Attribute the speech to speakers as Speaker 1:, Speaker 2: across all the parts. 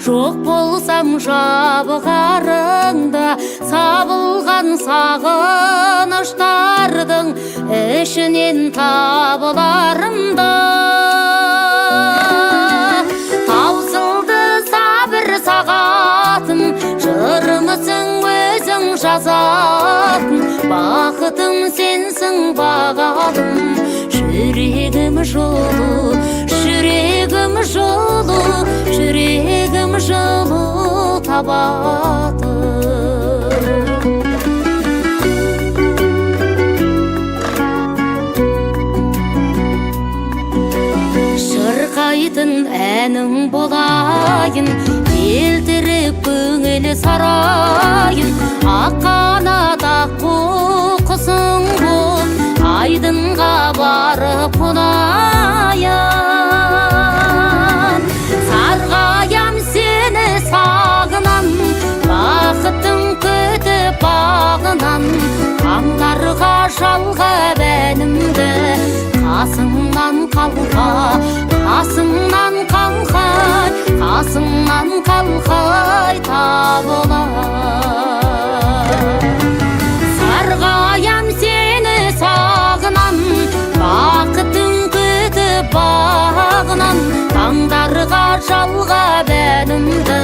Speaker 1: жоқ болсам жабығарыңда сабылған сағыныштардың ішінен табыларымда таусылды сабыр сағатым жырымысың өзің жазатын бақытым сенсің бағалым жүрегім жолу жүрегім жолу жүрегім жолу табады шырқайтын әнің болайын келтіріп көңіл сарайын ақ қанат аққу құсың бол айдынға барып қонайын сарғаям сені сағынам бақытың күтіп бағынан таңдарға жалғап әнімді қасыңнан қалқай табылар сарғаям сені сағынам бақытың күтіп бағынан таңдарға жалғап әнімді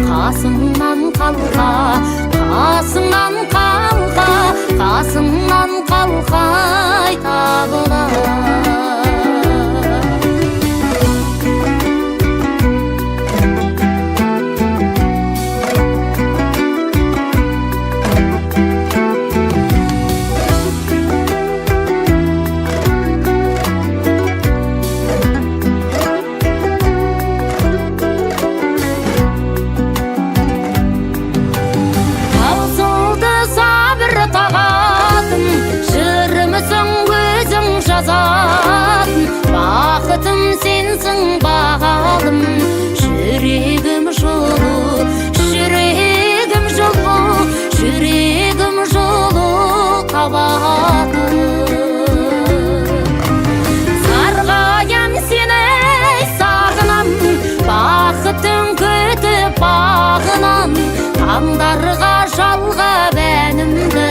Speaker 1: қасыңнан қалқай табылар бақытым сенсің бағалым жүрегім жолу жүрегім жолу жүрегім жолу табады сарғаям сені сағынам бақытың күтіп бағынан таңдарға жалғап әнімді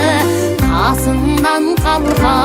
Speaker 1: қасыңнан қалқа